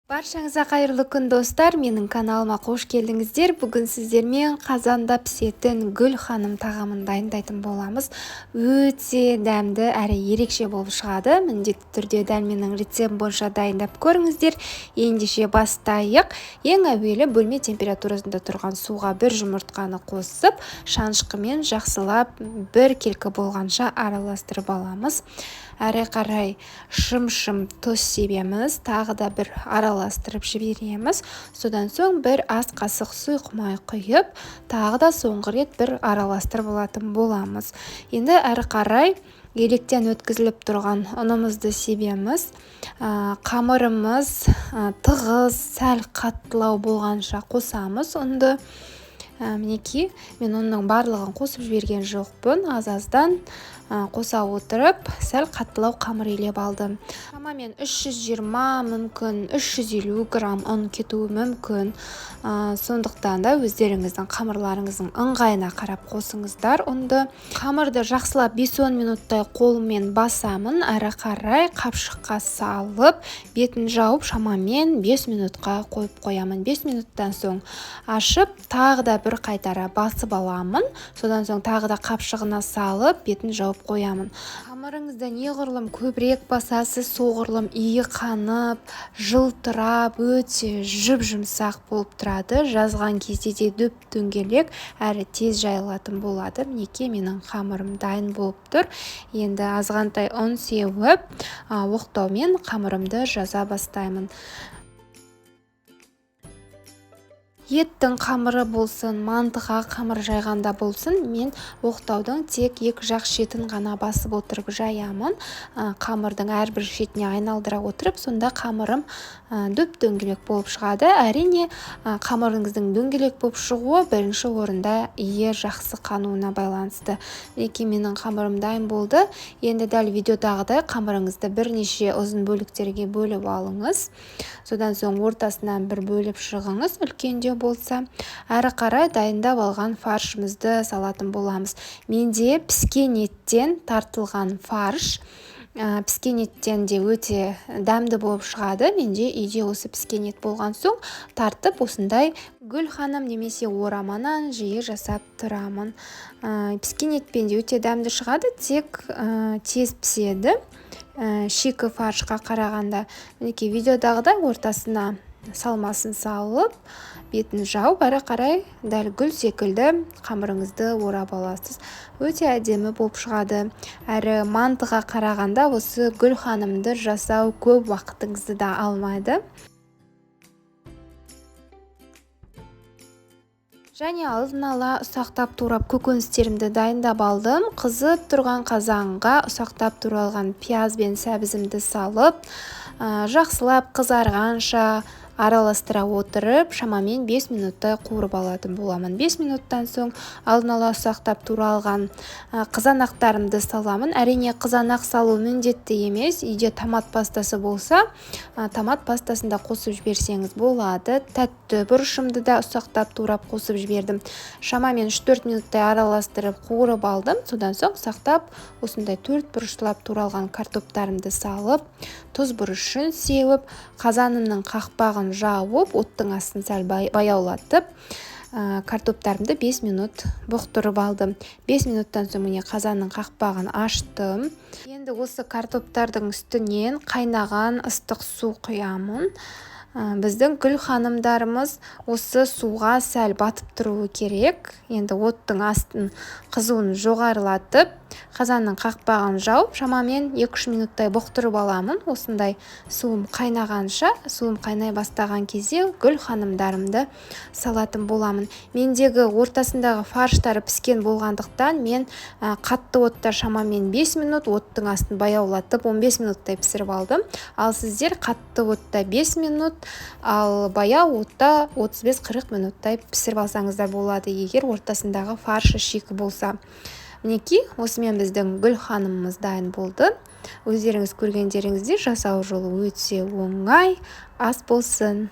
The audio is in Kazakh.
Баршаңызға қайырлы күн достар, менің каналыма қош келдіңіздер. Бүгін сіздермен қазанда пісетін гүл ханым тағамын дайындайтын боламыз. Өте дәмді әрі ерекше болып шығады. Міндетті түрде дәл менің рецептім бойынша дайындап көріңіздер. Ендеше бастайық. Ең әуелі бөлме температурасында тұрған суға бір жұмыртқаны қосып, шанышқымен жақсылап бір келкі болғанша араластырып аламыз. Әрі қарай шым-шым тұз себеміз, тағы да бір араластырып жібереміз. Содан соң бір ас қасық сұйқымай құйып, тағы да соңғы рет бір араластырып алатын боламыз. Енді әрі қарай електен өткізіліп тұрған ұнымызды себеміз, қамырымыз тығыз, сәл қаттылау болғанша қосамыз ұнды. Мінекей, мен оның барлығын қосып жіберген жоқпын, аз-аздан қоса отырып, сәл қаттылау қамыр илеп алдым. Шамамен 320, мүмкін 350 грамм ұн кетуі мүмкін. Сондықтан да өздеріңіздің қамырларыңыздың ыңғайына қарап қосыңыздар ұнды. Қамырды жақсылап 5-10 минуттай қолыммен басамын, әрі қарай қапшыққа салып, бетін жауып шамамен 5 минутқа қойып қоямын. 5 минуттан соң ашып, тағы да бір қайтара басып аламын. Содан соң тағы да қапшығына салып, бетін жауып қоямын. Қамырыңызды неғұрлым көбірек басасыз, соғұрлым иі қанып, жылтырап, өте жұп-жұмсақ болып тұрады. Жазған кезде де дөп-дөңгелек әрі тез жайылатын болады. Мінекей, менің қамырым дайын болып тұр. Енді азғантай ұн сеуіп, оқтаумен қамырымды жаза бастаймын. Еттің қамыры болсын, мантыға қамыр жайғанда болсын, мен оқтаудың тек екі жақ шетін ғана басып отырып жаямын. Қамырдың әрбір шетіне айналдыра отырып, сонда қамырым дөп-дөңгелек болып шығады. Әрине, қамырыңыздың дөңгелек болып шығуы бірінші орында ие жақсы қануына байланысты. Мінекей, менің қамырым дайын болды. Енді дәл видеодағыдай қамырыңызды бірнеше ұзын бөліктерге бөліп алыңыз. Содан соң ортасынан бір бөліп шығыңыз, үлкендеу болса. Әрі қарай дайындап алған фаршымызды салатын боламыз. Менде піскен еттен тартылған фарш. Піскен еттен де өте дәмді болып шығады. Менде үйде осы піскен ет болған соң тартып осындай гүл ханым немесе ораманан жиі жасап тұрамын. Піскен етпен де өте дәмді шығады, тек тез піседі. Шикі фаршқа қарағанда. Мінекей, видеодағыдай ортасына салмасын салып, бетін жауып, әрі қарай дәл гүл секілді қамырыңызды орап аласыз. Өте әдемі болып шығады. Әрі мантыға қарағанда осы гүл ханымды жасау көп уақытыңызды да алмайды. Және алдын ала ұсақтап турап көкөністерімді дайындап алдым. Қызып тұрған қазанға ұсақтап туралған пияз бен сәбізімді салып, жақсылап қызарғанша араластыра отырып, шамамен 5 минуттай қуырып алатын боламын. 5 минуттан соң алдын ала ұсақтап туралған қызанақтарымды саламын. Әрине, қызанақ салу міндетті емес. Үйде томат пастасы болса, томат пастасын да қосып жіберсеңіз болады. Тәтті бұрышымды да ұсақтап турап қосып жібердім. Шамамен 3-4 минуттай араластырып қуырып алдым. Содан соң ұсақтап осындай 4 бұрыштылап туралған картоптарымды салып, тұз бұрышын сеуіп, қазанымның қақпағын жауып, оттың астын сәл баяулатып, картоптарымды 5 минут бұқтырып алдым. 5 минуттан соң міне қазанның қақпағын аштым. Енді осы картоптардың үстінен қайнаған ыстық су құямын. Біздің гүл ханымдарымыз осы суға сәл батып тұруы керек. Енді оттың астын қызуын жоғарылатып, қазанның қақпағын жауып, шамамен 2-3 минуттай бұқтырып аламын. Осындай суым қайнағанша, суым қайнай бастаған кезде гүл ханымдарымды салатын боламын. Мендегі ортасындағы фарштары піскен болғандықтан мен қатты отта шамамен 5 минут, оттың астын баяулатып 15 минуттай пісіріп алдым. Ал сіздер қатты отта 5 минут, ал баяу отта 35-40 минуттай пісіріп алсаңыздар болады, егер ортасындағы фаршы шикі болса. Мінекей, осымен біздің гүл ханымымыз дайын болды. Өздеріңіз көргендеріңізде жасау жолы өте оңай, ас болсын.